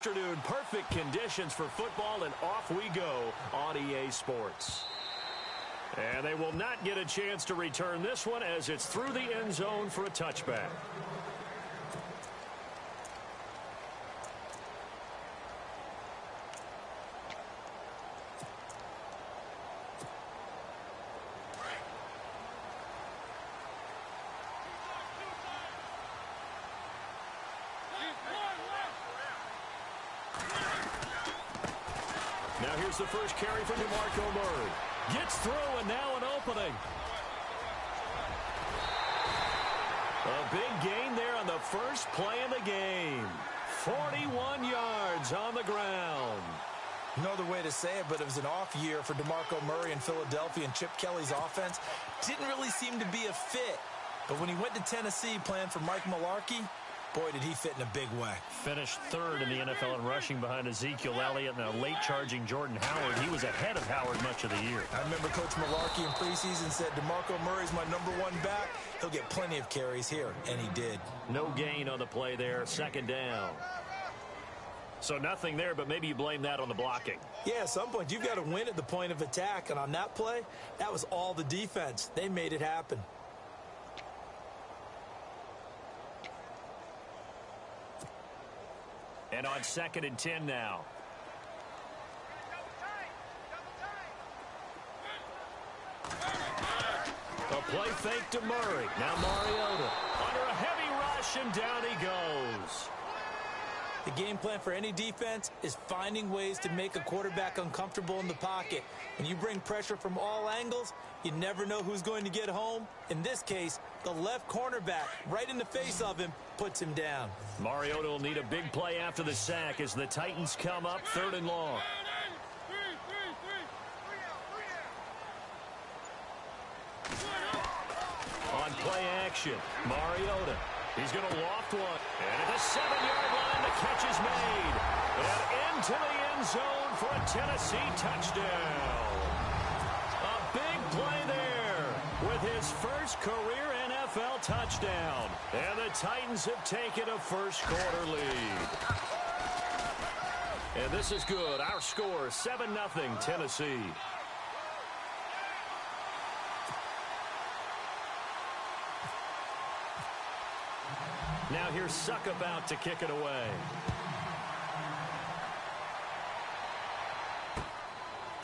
Afternoon, perfect conditions for football, and off we go on EA Sports. And they will not get a chance to return this one as it's through the end zone for a touchback. Now here's the first carry for DeMarco Murray. Gets through and now an opening. A big gain there on the first play of the game. 41 yards on the ground. No other way to say it, but it was an off year for DeMarco Murray in Philadelphia, and Chip Kelly's offense didn't really seem to be a fit. But when he went to Tennessee playing for Mike Mularkey, boy, did he fit in a big way. Finished third in the NFL in rushing behind Ezekiel Elliott and a late-charging Jordan Howard. He was ahead of Howard much of the year. I remember Coach Mularkey in preseason said, DeMarco Murray's my #1 back. He'll get plenty of carries here, and he did. No gain on the play there, second down. So nothing there, but maybe you blame that on the blocking. Yeah, at some point, you've got to win at the point of attack, and on that play, that was all the defense. They made it happen. And on 2nd and 10 now. A play fake to Murray. Now Mariota under a heavy rush, and down he goes. The game plan for any defense is finding ways to make a quarterback uncomfortable in the pocket. When you bring pressure from all angles, you never know who's going to get home. In this case, the left cornerback, right in the face of him, puts him down. Mariota will need a big play after the sack as the Titans come up 3rd and long. On play action, Mariota. He's going to loft one. And at the 7-yard line, the catch is made. And into the end zone for a Tennessee touchdown. A big play there with his first career NFL touchdown. And the Titans have taken a first-quarter lead. And this is good. Our score, 7-0 Tennessee. Now here's Suck about to kick it away.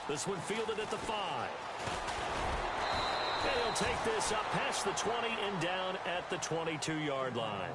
This one fielded at the 5. And he'll take this up past the 20 and down at the 22-yard line.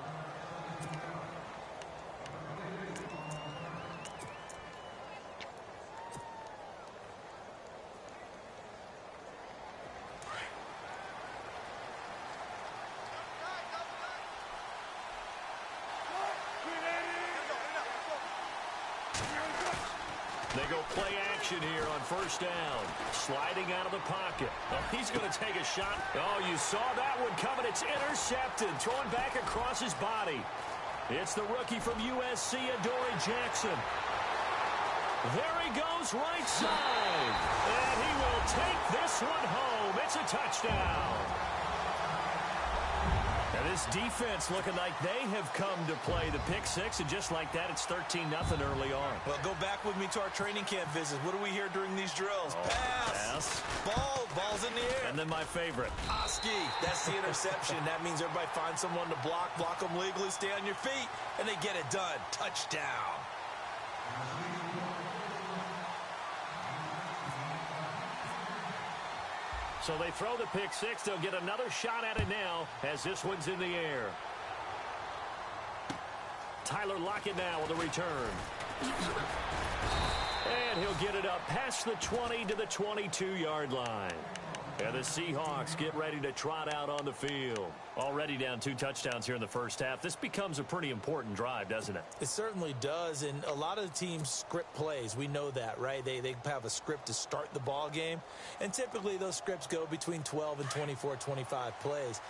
They go play action here on 1st down. Sliding out of the pocket. Oh, he's going to take a shot. Oh, you saw that one coming. It's intercepted. Throwing back across his body. It's the rookie from USC, Adoree Jackson. There he goes, right side. And he will take this one home. It's a touchdown. And this defense looking like they have come to play the pick six, and just like that, it's 13-0 early on. Well, go back with me to our training camp visits. What do we hear during these drills? Pass. Ball's in the air. And then my favorite. Oski. That's the interception. That means everybody finds someone to block them legally, stay on your feet, and they get it done. Touchdown. So they throw the pick six. They'll get another shot at it now as this one's in the air. Tyler Lockett now with a return. And he'll get it up past the 20 to the 22-yard line. And the Seahawks get ready to trot out on the field. Already down 2 touchdowns here in the first half. This becomes a pretty important drive, doesn't it? It certainly does, and a lot of the teams script plays. We know that, right? They have a script to start the ball game, and typically those scripts go between 12 and 24, 25 plays.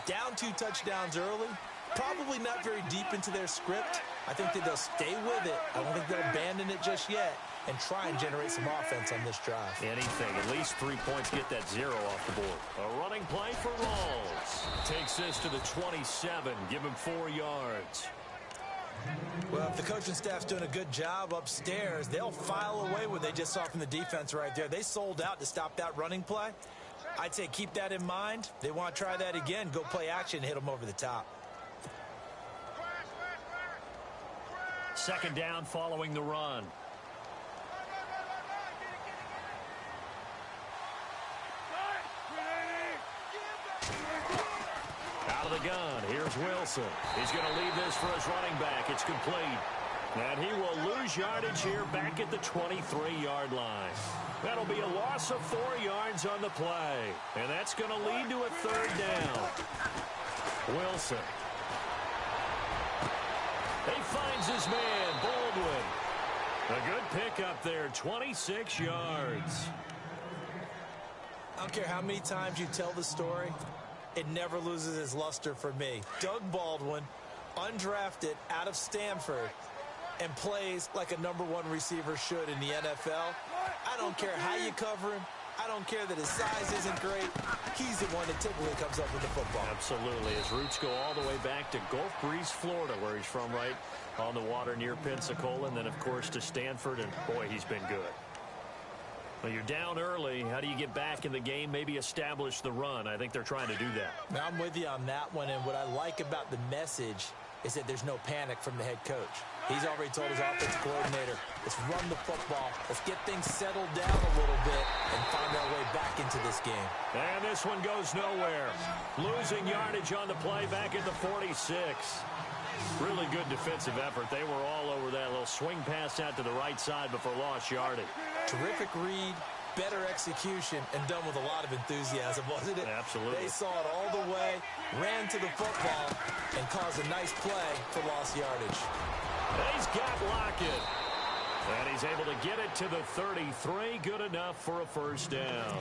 Down 2 touchdowns early, probably not very deep into their script. I think that they'll stay with it. I don't think they'll abandon it just yet and try and generate some offense on this drive. Anything. At least 3 points, get that 0 off the board. A running play for Rawls. Takes this to the 27. Give him 4 yards. Well, if the coaching staff's doing a good job upstairs, they'll file away what they just saw from the defense right there. They sold out to stop that running play. I'd say keep that in mind. They want to try that again. Go play action, hit them over the top. Second down following the run. Out of the gun, here's Wilson. He's going to leave this for his running back. It's complete. And he will lose yardage here back at the 23-yard line. That'll be a loss of 4 yards on the play. And that's going to lead to a third down. Wilson. He finds his man, Baldwin. A good pickup there, 26 yards. I don't care how many times you tell the story, it never loses its luster for me. Doug Baldwin, undrafted out of Stanford, and plays like a #1 receiver should in the NFL. I don't care how you cover him. I don't care that his size isn't great. He's the one that typically comes up with the football. Absolutely. His roots go all the way back to Gulf Breeze, Florida, where he's from, right on the water near Pensacola, and then, of course, to Stanford, and, boy, he's been good. Well, you're down early. How do you get back in the game, maybe establish the run? I think they're trying to do that. Now, I'm with you on that one, and what I like about the message is that there's no panic from the head coach. He's already told his offensive coordinator, let's run the football, let's get things settled down a little bit and find our way back into this game. And this one goes nowhere. Losing yardage on the play back at the 46. Really good defensive effort. They were all over that little swing pass out to the right side before lost yardage. Terrific read, better execution, and done with a lot of enthusiasm, wasn't it? Absolutely. They saw it all the way, ran to the football, and caused a nice play for lost yardage. He's got Lockett. And he's able to get it to the 33. Good enough for a first down.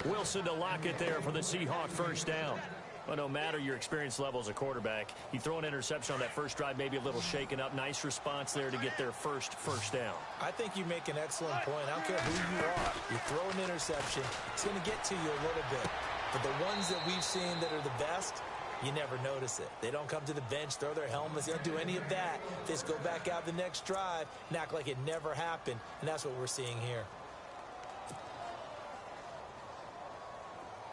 Wilson to Lockett there for the Seahawk first down. Well, no matter your experience level as a quarterback, you throw an interception on that first drive, maybe a little shaken up. Nice response there to get their first down. I think you make an excellent point. I don't care who you are. You throw an interception, it's going to get to you a little bit. But the ones that we've seen that are the best, you never notice it. They don't come to the bench, throw their helmets. They don't do any of that. They just go back out the next drive and act like it never happened. And that's what we're seeing here.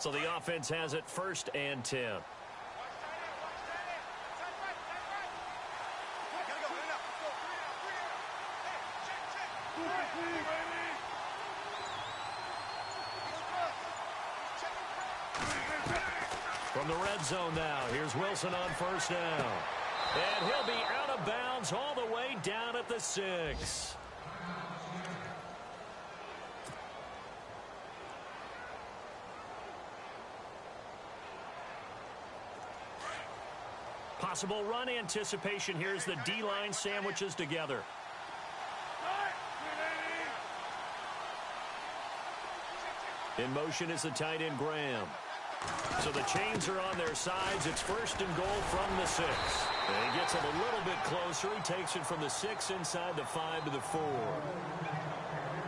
So the offense has it 1st and 10. From the red zone now, here's Wilson on first down. And he'll be out of bounds all the way down at the 6. Possible run anticipation. Here's the D-line sandwiches together. In motion is the tight end, Graham. So the chains are on their sides. It's 1st and goal from the 6. And he gets it a little bit closer. He takes it from the 6 inside the 5 to the 4.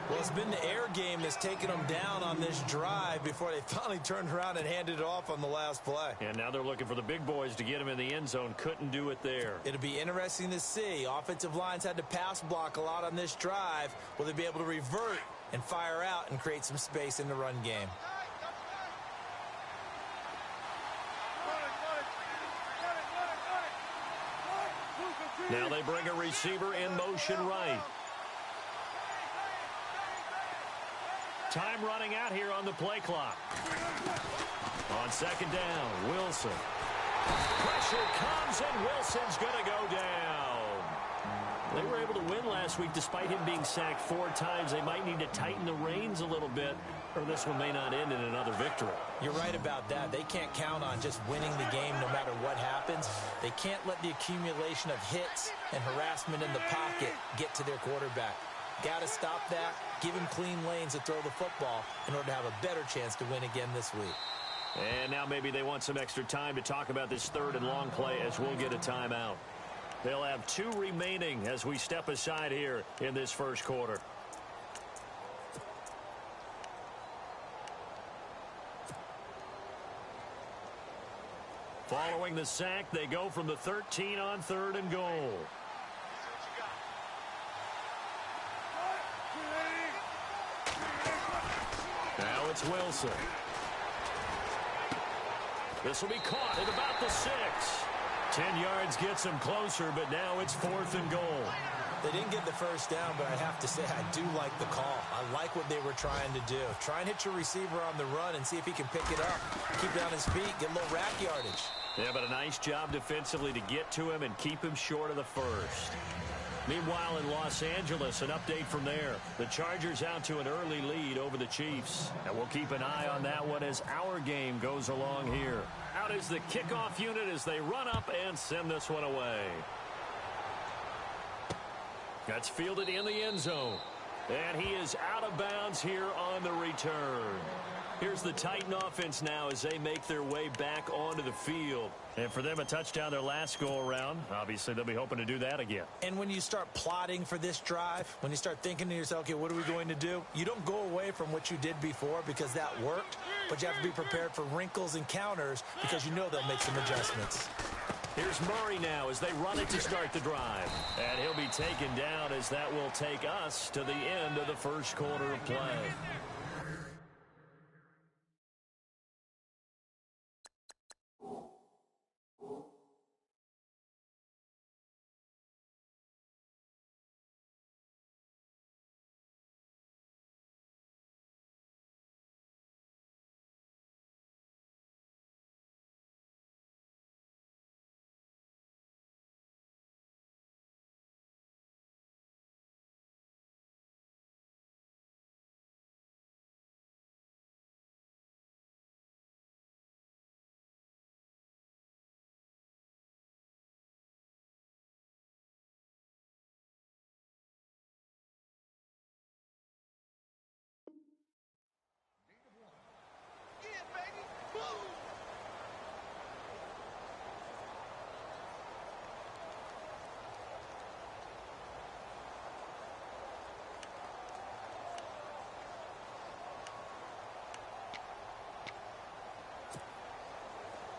Well, it's been the air game that's taken them down on this drive before they finally turned around and handed it off on the last play. And now they're looking for the big boys to get him in the end zone. Couldn't do it there. It'll be interesting to see. Offensive lines had to pass block a lot on this drive. Will they be able to revert and fire out and create some space in the run game? Now they bring a receiver in motion right. Time running out here on the play clock. On second down, Wilson. Pressure comes, and Wilson's going to go down. They were able to win last week despite him being sacked 4 times. They might need to tighten the reins a little bit, or this one may not end in another victory. You're right about that. They can't count on just winning the game no matter what happens. They can't let the accumulation of hits and harassment in the pocket get to their quarterback. Got to stop that, give him clean lanes to throw the football in order to have a better chance to win again this week. And now maybe they want some extra time to talk about this 3rd and long play as we'll get a timeout. They'll have 2 remaining as we step aside here in this first quarter. Following the sack, they go from the 13 on 3rd and goal. it's Wilson. This will be caught at about the 6. 10 yards gets him closer, but now it's 4th and goal. They didn't get the first down, but I have to say I do like the call. I like what they were trying to do. Try and hit your receiver on the run and see if he can pick it up. Keep it on his feet, get a little rack yardage. Yeah, but a nice job defensively to get to him and keep him short of the first. Meanwhile, in Los Angeles, an update from there. The Chargers out to an early lead over the Chiefs. And we'll keep an eye on that one as our game goes along here. Out is the kickoff unit as they run up and send this one away. That's fielded in the end zone. And he is out of bounds here on the return. Here's the Titan offense now as they make their way back onto the field. And for them, a touchdown their last go-around. Obviously, they'll be hoping to do that again. And when you start plotting for this drive, when you start thinking to yourself, okay, what are we going to do? You don't go away from what you did before because that worked, but you have to be prepared for wrinkles and counters because you know they'll make some adjustments. Here's Murray now as they run it to start the drive. And he'll be taken down as that will take us to the end of the first quarter of play.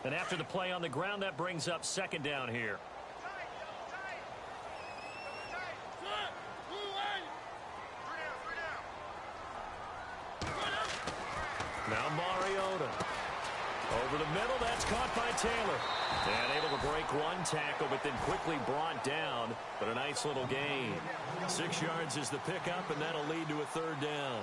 And after the play on the ground, that brings up second down here. Now Mariota. Over the middle, that's caught by Taylor. And able to break one tackle, but then quickly brought down. But a nice little gain. 6 yards is the pickup, and that'll lead to a third down.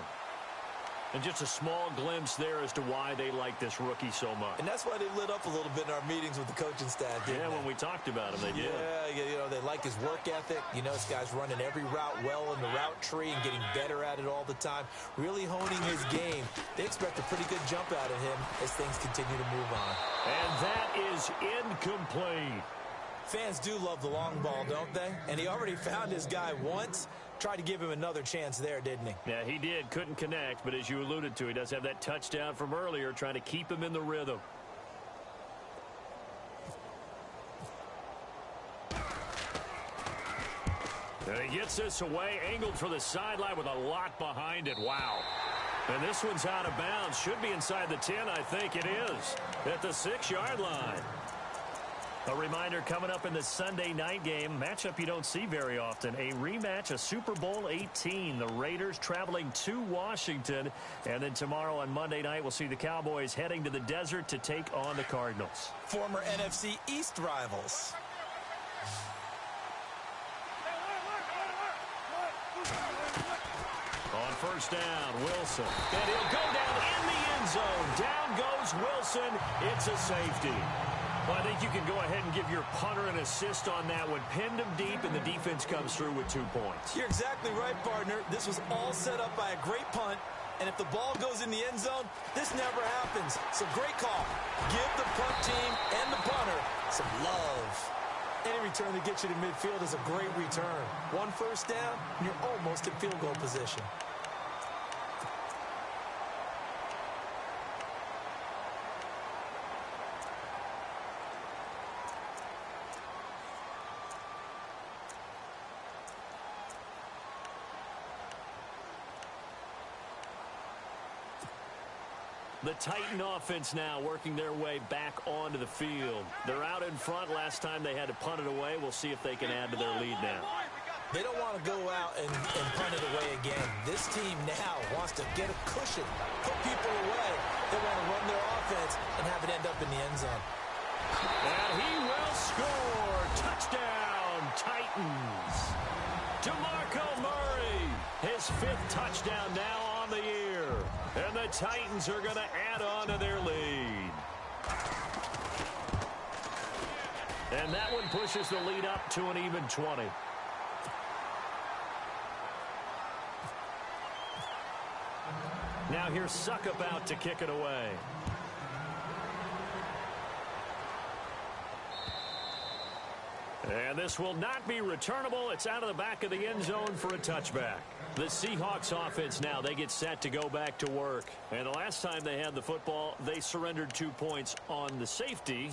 And just a small glimpse there as to why they like this rookie so much. And that's why they lit up a little bit in our meetings with the coaching staff. Yeah, when we talked about him, they did. Yeah, you know, they like his work ethic. You know, this guy's running every route well in the route tree and getting better at it all the time. Really honing his game. They expect a pretty good jump out of him as things continue to move on. And that is incomplete. Fans do love the long ball, don't they? And he already found his guy once. Tried to give him another chance there, didn't he? Yeah, he did. Couldn't connect, but as you alluded to, he does have that touchdown from earlier, trying to keep him in the rhythm. And he gets this away, angled for the sideline with a lot behind it. Wow. And this one's out of bounds. Should be inside the 10, I think it is. At the 6-yard line. A reminder coming up in the Sunday night game, matchup you don't see very often, a rematch of Super Bowl 18. The Raiders traveling to Washington. And then tomorrow on Monday night, we'll see the Cowboys heading to the desert to take on the Cardinals. Former NFC East rivals. On first down, Wilson. And he'll go down in the end zone. Down goes Wilson. It's a safety. Well, I think you can go ahead and give your punter an assist on that one. Pinned him deep, and the defense comes through with 2 points. You're exactly right, partner. This was all set up by a great punt, and if the ball goes in the end zone, this never happens. So great call. Give the punt team and the punter some love. Any return that gets you to midfield is a great return. 1 first down, and you're almost in field goal position. The Titan offense now working their way back onto the field. They're out in front. Last time they had to punt it away. We'll see if they can add to their lead now. They don't want to go out and punt it away again. this team now wants to get a cushion, put people away. They want to run their offense and have it end up in the end zone. And he will score. Touchdown, Titans. DeMarco Murray, his 5th touchdown now on the year. And the Titans are going to add on to their lead. And that one pushes the lead up to an even 20. Now here's Suckup out to kick it away. And this will not be returnable. It's out of the back of the end zone for a touchback. The Seahawks offense now, they get set to go back to work. And the last time they had the football, they surrendered 2 points on the safety.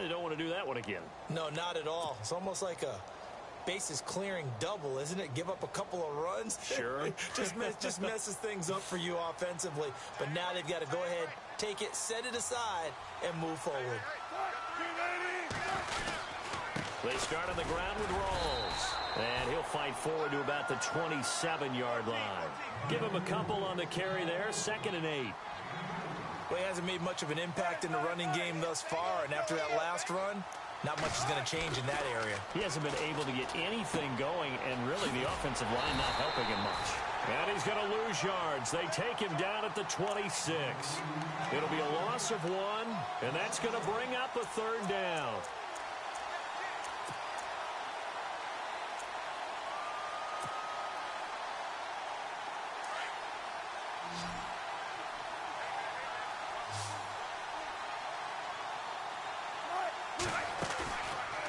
They don't want to do that one again. No, not at all. It's almost like a bases clearing double, isn't it? Give up a couple of runs. Sure. just messes things up for you offensively. But now they've got to go ahead, take it, set it aside, and move forward. They start on the ground with Rawls. And he'll fight forward to about the 27-yard line. Give him a couple on the carry there. 2nd and 8. Well, he hasn't made much of an impact in the running game thus far. And after that last run, not much is going to change in that area. He hasn't been able to get anything going, and really the offensive line not helping him much. And he's going to lose yards. They take him down at the 26. It'll be a loss of 1, and that's going to bring up a 3rd down.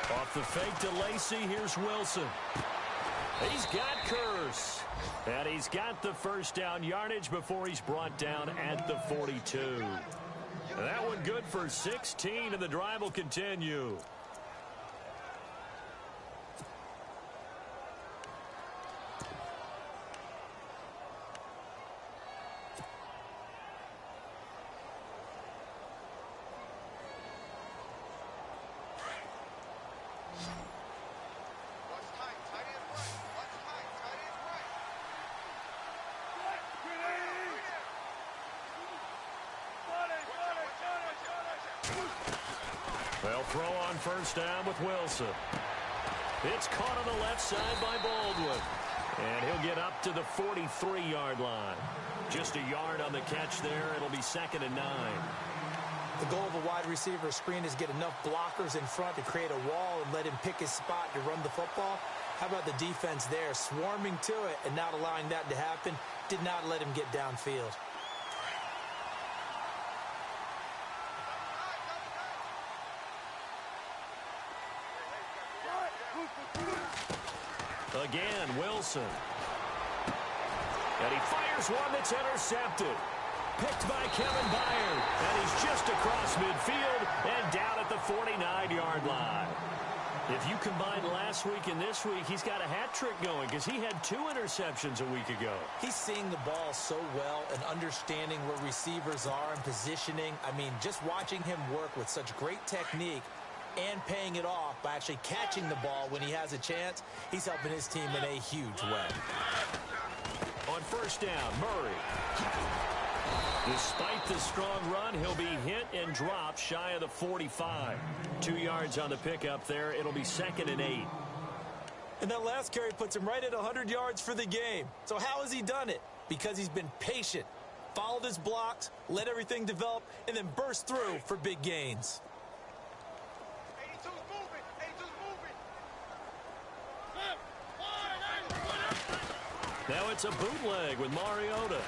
Off the fake to Lacey, here's Wilson. He's got Curse. And he's got the 1st down yardage before he's brought down at the 42. And that one good for 16, and the drive will continue. They'll throw on 1st down with Wilson. It's caught on the left side by Baldwin. And he'll get up to the 43-yard line. Just a yard on the catch there. It'll be 2nd and 9. The goal of a wide receiver screen is get enough blockers in front to create a wall and let him pick his spot to run the football. How about the defense there, swarming to it and not allowing that to happen? Did not let him get downfield. Again, Wilson. And he fires one that's intercepted. Picked by Kevin Byard. And he's just across midfield and down at the 49-yard line. If you combine last week and this week, he's got a hat trick going because he had 2 interceptions a week ago. He's seeing the ball so well and understanding where receivers are and positioning. I mean, just watching him work with such great technique and paying it off by actually catching the ball when he has a chance, he's helping his team in a huge way. On 1st down, Murray. Despite the strong run, he'll be hit and dropped shy of the 45. 2 yards on the pickup there. It'll be 2nd and 8. And that last carry puts him right at 100 yards for the game. So how has he done it? Because he's been patient, followed his blocks, let everything develop, and then burst through for big gains. Now it's a bootleg with Mariota.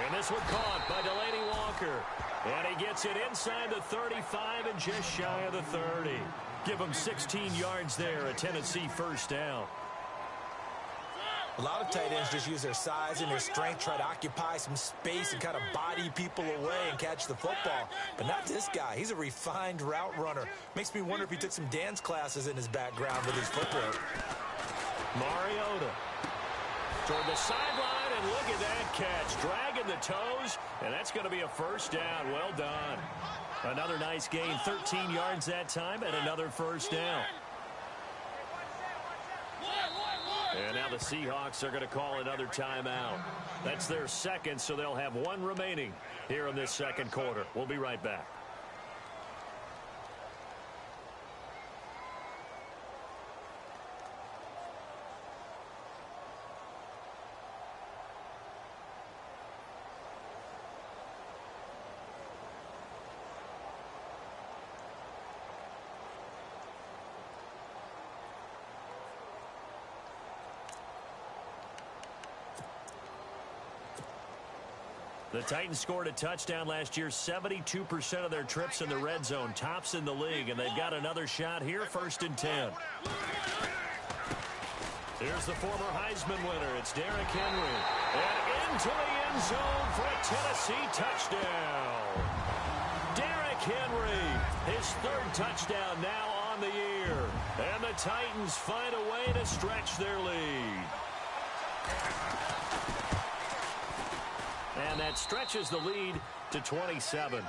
And this one caught by Delaney Walker. And he gets it inside the 35 and just shy of the 30. Give him 16 yards there, a Tennessee 1st down. A lot of tight ends just use their size and their strength, try to occupy some space and kind of body people away and catch the football. But not this guy. He's a refined route runner. Makes me wonder if he took some dance classes in his background with his footwork. Mariota toward the sideline, and look at that catch. Dragging the toes, and that's going to be a 1st down. Well done. Another nice gain, 13 yards that time, and another 1st down. And now the Seahawks are going to call another timeout. That's their second, so they'll have one remaining here in this second quarter. We'll be right back. The Titans scored a touchdown last year, 72% of their trips in the red zone, tops in the league, and they've got another shot here, 1st and 10. Here's the former Heisman winner. It's Derrick Henry. And into the end zone for a Tennessee touchdown. Derrick Henry, his 3rd touchdown now on the year. And the Titans find a way to stretch their lead. And that stretches the lead to 27.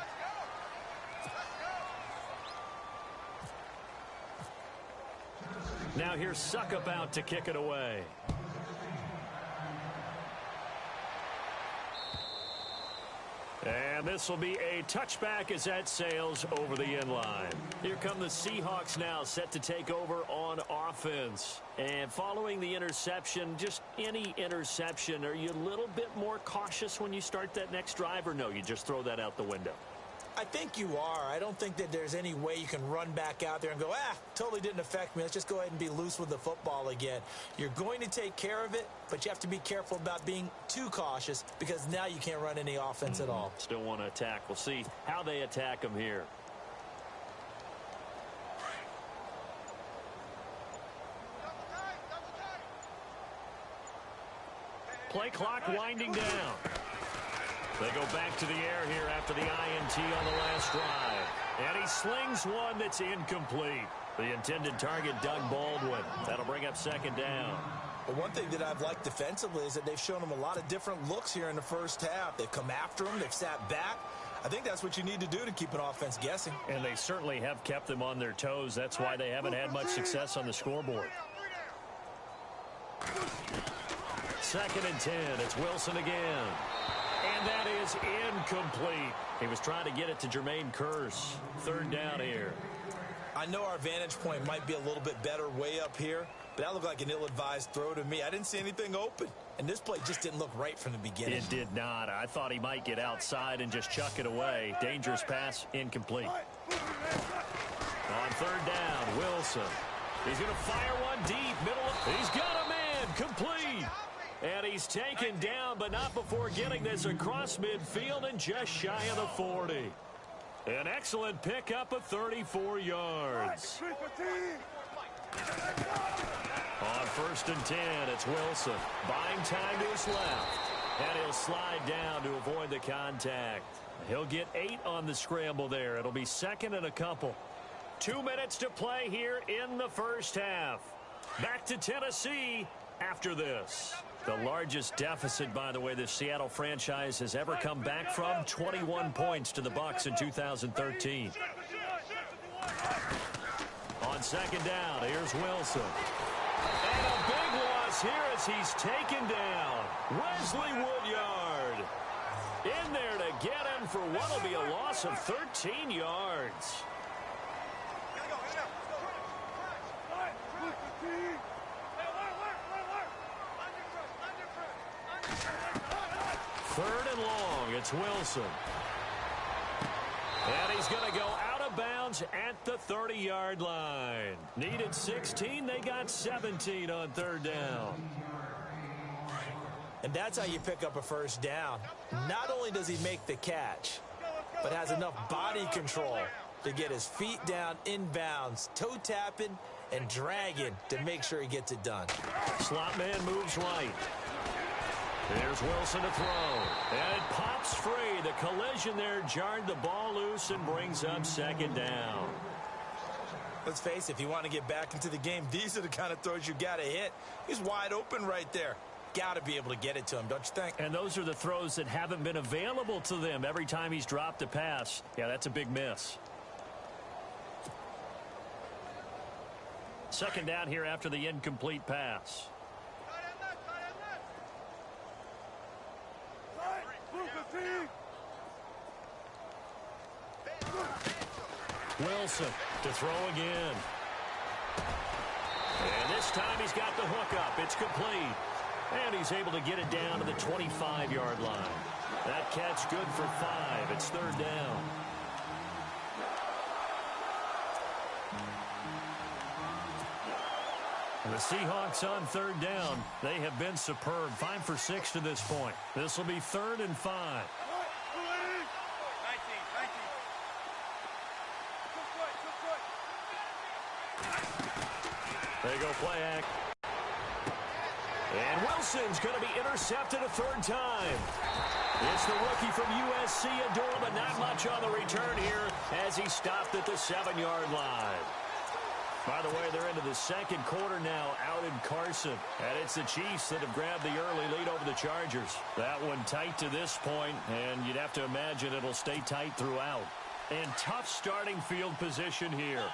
Now here's Suckup out to kick it away. And this will be a touchback as that sails over the end line. Here come the Seahawks now, set to take over on offense. And following the interception, just any interception, are you a little bit more cautious when you start that next drive, or no, you just throw that out the window? I think you are. I don't think that there's any way you can run back out there and go, totally didn't affect me. Let's just go ahead and be loose with the football again. You're going to take care of it, but you have to be careful about being too cautious because now you can't run any offense at all. Still want to attack. We'll see how they attack them here. Play clock winding down. They go back to the air here after the INT on the last drive. And he slings one that's incomplete. The intended target, Doug Baldwin. That'll bring up 2nd down. But one thing that I've liked defensively is that they've shown them a lot of different looks here in the first half. They've come after them. They've sat back. I think that's what you need to do to keep an offense guessing. And they certainly have kept them on their toes. That's why they haven't had much success on the scoreboard. 2nd and 10. It's Wilson again. And that is incomplete. He was trying to get it to Jermaine Kearse. 3rd down here. I know our vantage point might be a little bit better way up here, but that looked like an ill-advised throw to me. I didn't see anything open. And this play just didn't look right from the beginning. It did not. I thought he might get outside and just chuck it away. Dangerous pass, incomplete. On 3rd down, Wilson. He's going to fire one deep. He's got a man. Complete. And he's taken down, but not before getting this across midfield and just shy of the 40. An excellent pickup of 34 yards. On 1st and 10, it's Wilson. Buying time to his left. And he'll slide down to avoid the contact. He'll get 8 on the scramble there. It'll be 2nd and a couple. 2 minutes to play here in the first half. Back to Tennessee after this. The largest deficit, by the way, the Seattle franchise has ever come back from, 21 points to the Bucs in 2013. On 2nd down, here's Wilson. And a big loss here as he's taken down. Wesley Woodyard in there to get him for what will be a loss of 13 yards. 3rd and long, it's Wilson. And he's going to go out of bounds at the 30-yard line. Needed 16, they got 17 on 3rd down. And that's how you pick up a 1st down. Not only does he make the catch, but has enough body control to get his feet down inbounds, toe tapping and dragging to make sure he gets it done. Slot man moves right. Here's Wilson to throw. And it pops free. The collision there jarred the ball loose and brings up 2nd down. Let's face it, if you want to get back into the game, these are the kind of throws you got to hit. He's wide open right there. Got to be able to get it to him, don't you think? And those are the throws that haven't been available to them every time he's dropped a pass. Yeah, that's a big miss. 2nd down here after the incomplete pass. Wilson to throw again. And this time he's got the hook up. It's complete. And he's able to get it down to the 25-yard line. That catch good for 5. It's third down. The Seahawks on third down. They have been superb. 5 for 6 to this point. This will be 3rd and 5. There you go, play act. And Wilson's going to be intercepted a 3rd time. It's the rookie from USC, Adorable, but not much on the return here as he stopped at the 7-yard line. By the way, they're into the 2nd quarter now out in Carson. And it's the Chiefs that have grabbed the early lead over the Chargers. That one tight to this point, and you'd have to imagine it'll stay tight throughout. And tough starting field position here.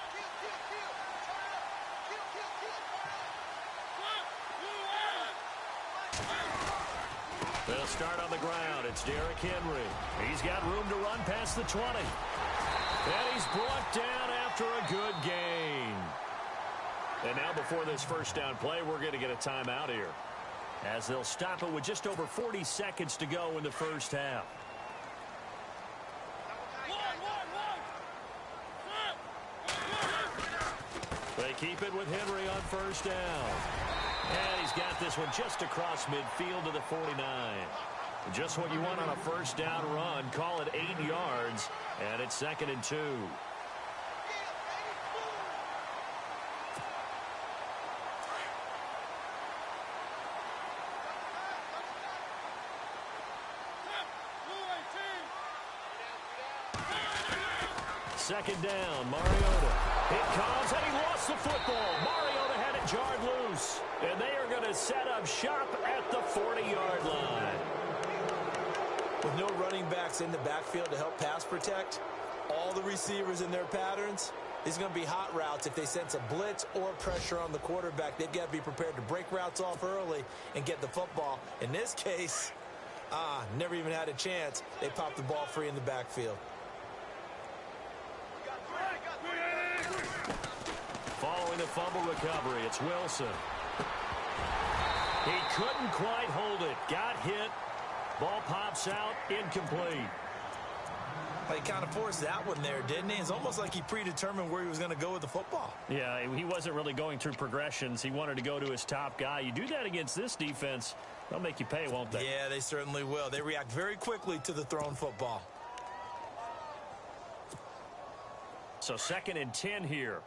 They'll start on the ground. It's Derrick Henry. He's got room to run past the 20. And he's brought down after a good gain. And now before this first down play, we're going to get a timeout here, as they'll stop it with just over 40 seconds to go in the first half. They keep it with Henry on first down. And he's got this one just across midfield to the 49. Just what you want on a first down run. Call it 8 yards, and it's 2nd and 2. Second down, Mariota. It comes, and he lost the football. Mariota had it jarred loose. And they are going to set up shop at the 40-yard line. With no running backs in the backfield to help pass protect, all the receivers in their patterns, these are going to be hot routes. If they sense a blitz or pressure on the quarterback, they've got to be prepared to break routes off early and get the football. In this case, never even had a chance. They popped the ball free in the backfield. Following the fumble recovery, it's Wilson. He couldn't quite hold it. Got hit. Ball pops out. Incomplete. He kind of forced that one there, didn't he? It's almost like he predetermined where he was going to go with the football. Yeah, he wasn't really going through progressions. He wanted to go to his top guy. You do that against this defense, they'll make you pay, won't they? Yeah, they certainly will. They react very quickly to the thrown football. So 2nd and 10 here.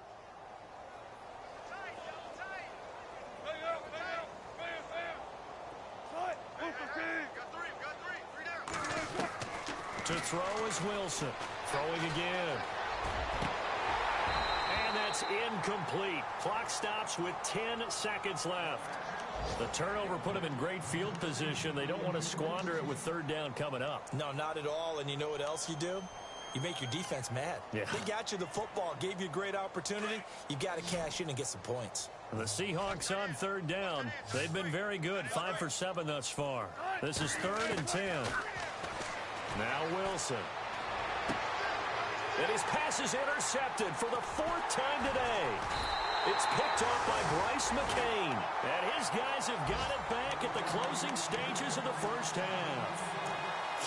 To throw is Wilson. Throwing again. And that's incomplete. Clock stops with 10 seconds left. The turnover put them in great field position. They don't want to squander it with 3rd down coming up. No, not at all. And you know what else you do? You make your defense mad. Yeah. They got you the football, gave you a great opportunity. You got to cash in and get some points. The Seahawks on 3rd down. They've been very good. 5 for 7 thus far. This is 3rd and 10. Now Wilson. And his pass is intercepted for the 4th time today. It's picked off by Bryce McCain. And his guys have got it back at the closing stages of the first half.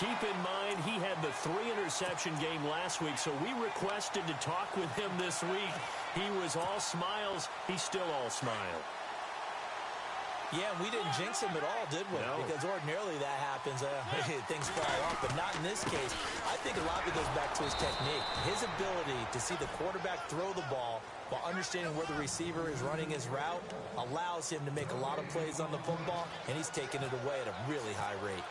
Keep in mind, he had the 3-interception game last week, so we requested to talk with him this week. He was all smiles. He's still all smile. Yeah, we didn't jinx him at all, did we? No. Because ordinarily that happens. Things fall off, but not in this case. I think a lot of it goes back to his technique. His ability to see the quarterback throw the ball while understanding where the receiver is running his route allows him to make a lot of plays on the football, and he's taking it away at a really high rate.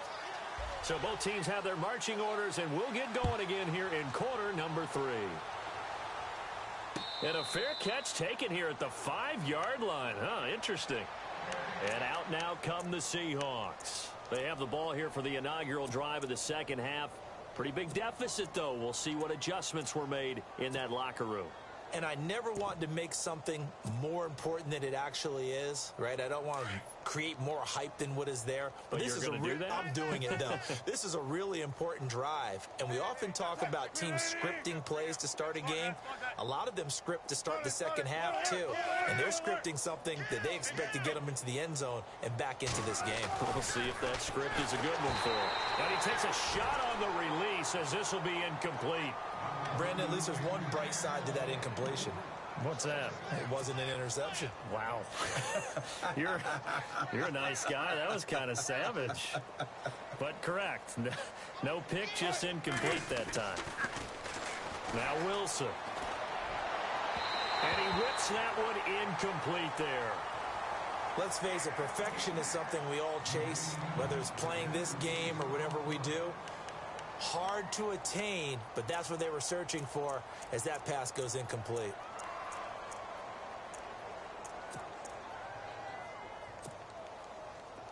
So both teams have their marching orders, and we'll get going again here in quarter number 3. And a fair catch taken here at the 5-yard line. Interesting. And out now come the Seahawks. They have the ball here for the inaugural drive of the second half. Pretty big deficit, though. We'll see what adjustments were made in that locker room. And I never want to make something more important than it actually is, right? I don't want to create more hype than what is there. But this is I'm doing it, though. This is a really important drive, and we often talk about teams scripting plays to start a game. A lot of them script to start the second half, too, and they're scripting something that they expect to get them into the end zone and back into this game. We'll see if that script is a good one for him. And he takes a shot on the release as this will be incomplete. Brandon, at least there's one bright side to that incompletion. What's that? It wasn't an interception. Wow. You're a nice guy. That was kind of savage. But correct. No pick, just incomplete that time. Now Wilson. And he whips that one incomplete there. Let's face it, perfection is something we all chase, whether it's playing this game or whatever we do. Hard to attain, but that's what they were searching for as that pass goes incomplete.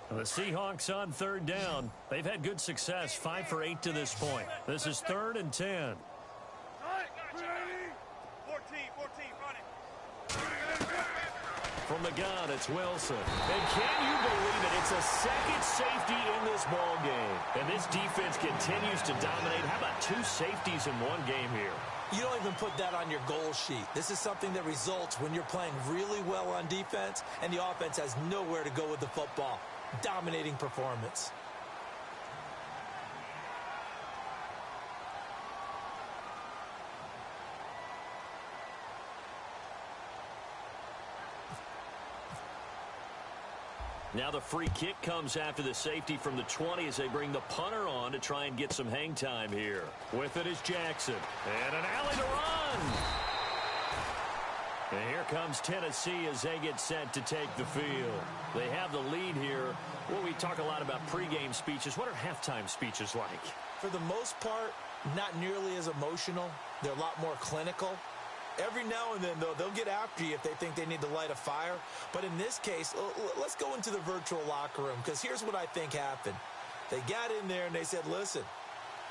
The Seahawks on third down. They've had good success, 5 for 8 to this point. This is 3rd and 10. 14, running. From the gun, it's Wilson. And can you believe it? It's a second safety in this ball game. And this defense continues to dominate. How about 2 safeties in one game here? You don't even put that on your goal sheet. This is something that results when you're playing really well on defense and the offense has nowhere to go with the football. Dominating performance. Now the free kick comes after the safety from the 20 as they bring the punter on to try and get some hang time here. With it is Jackson. And an alley to run. And here comes Tennessee as they get set to take the field. They have the lead here. Well, we talk a lot about pregame speeches. What are halftime speeches like? For the most part, not nearly as emotional. They're a lot more clinical. Every now and then, though, they'll get after you if they think they need to light a fire. But in this case, let's go into the virtual locker room, because here's what I think happened. They got in there and they said, listen,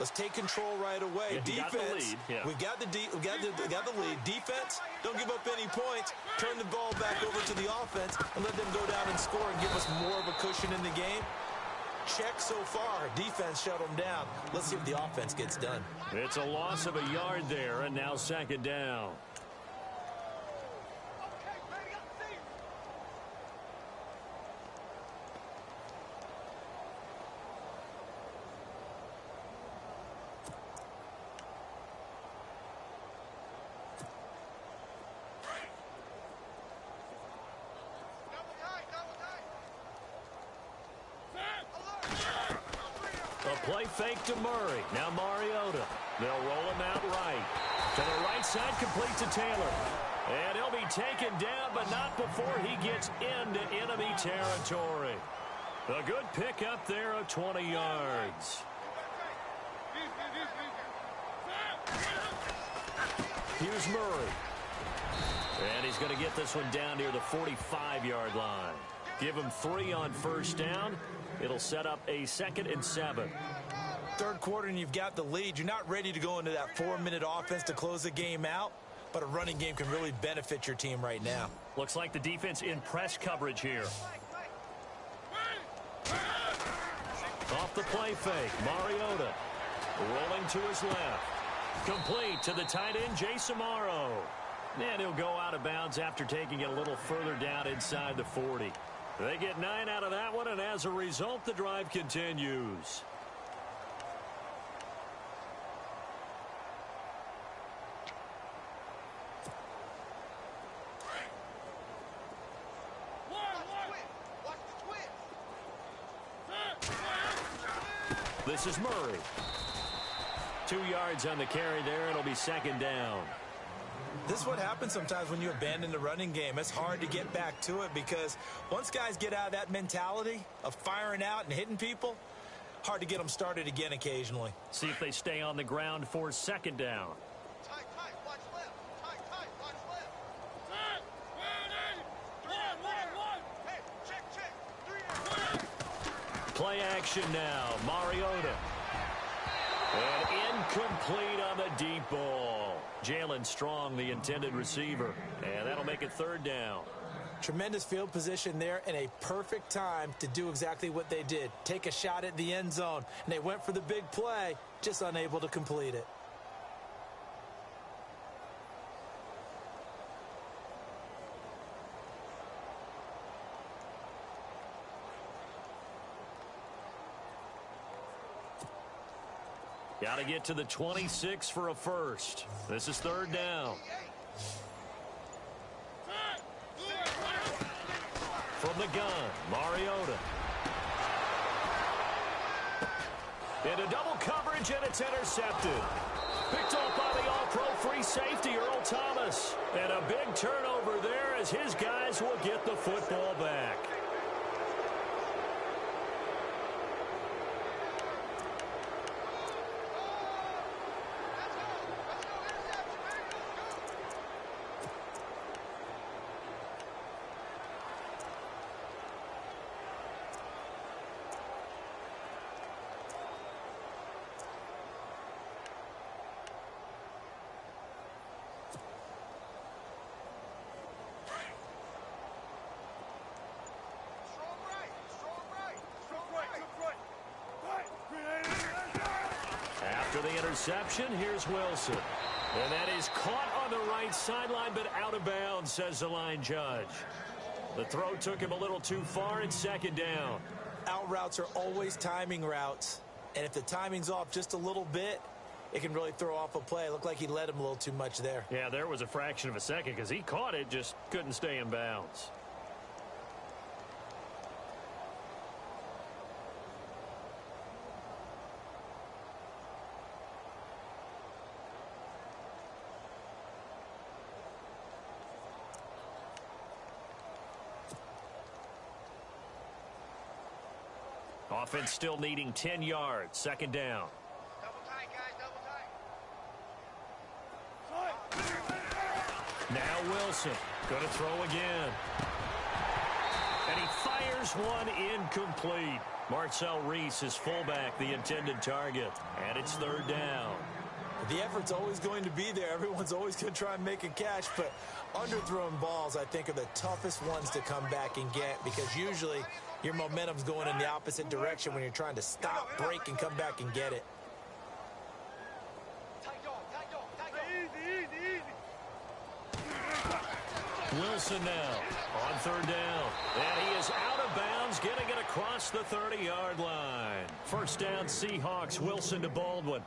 let's take control right away. Yeah, defense, we got the lead. Defense, don't give up any points. Turn the ball back over to the offense and let them go down and score and give us more of a cushion in the game. Check so far. Defense shut them down. Let's see if the offense gets done. It's a loss of a yard there, and now 2nd down. A play fake to Murray. Now Mariota. They'll roll him out right. To the right side, complete to Taylor. And he'll be taken down, but not before he gets into enemy territory. A good pickup there of 20 yards. Here's Murray. And he's going to get this one down near the 45-yard line. Give him 3 on 1st down. It'll set up a 2nd and 7. Third quarter and you've got the lead. You're not ready to go into that 4-minute offense to close the game out, but a running game can really benefit your team right now. Looks like the defense in press coverage here. Off the play fake, Mariota rolling to his left. Complete to the tight end, Jason Morrow. And he'll go out of bounds after taking it a little further down inside the 40. They get 9 out of that one, and as a result, the drive continues. This is Murray. 2 yards on the carry there. It'll be 2nd down. This is what happens sometimes when you abandon the running game. It's hard to get back to it because once guys get out of that mentality of firing out and hitting people, hard to get them started again occasionally. See if they stay on the ground for 2nd down. Tight, watch left. Tight, watch left. One. Hey, check. 3. Play action now. Mariota. And incomplete on the deep ball. Jalen Strong, the intended receiver. And that'll make it 3rd down. Tremendous field position there and a perfect time to do exactly what they did. Take a shot at the end zone. And they went for the big play, just unable to complete it. Got to get to the 26 for a first. This is third down. From the gun, Mariota. Into double coverage, and it's intercepted. Picked off by the all-pro free safety, Earl Thomas. And a big turnover there as his guys will get the football back. After the interception, here's Wilson. And that is caught on the right sideline, but out of bounds, says the line judge. The throw took him a little too far, and second down. Out routes are always timing routes. And if the timing's off just a little bit, it can really throw off a play. It looked like he led him a little too much there. Yeah, there was a fraction of a second because he caught it, just couldn't stay in bounds. Offense still needing 10 yards. Second down. Double tight, guys, double tight. Now Wilson. Going to throw again. And he fires one incomplete. Marcel Reese is fullback, the intended target. And it's third down. The effort's always going to be there. Everyone's always going to try and make a catch, but underthrown balls, I think, are the toughest ones to come back and get because usually your momentum's going in the opposite direction when you're trying to stop, break, and come back and get it. Wilson now on third down. And he is out of bounds, getting it across the 30-yard line. First down, Seahawks. Wilson to Baldwin.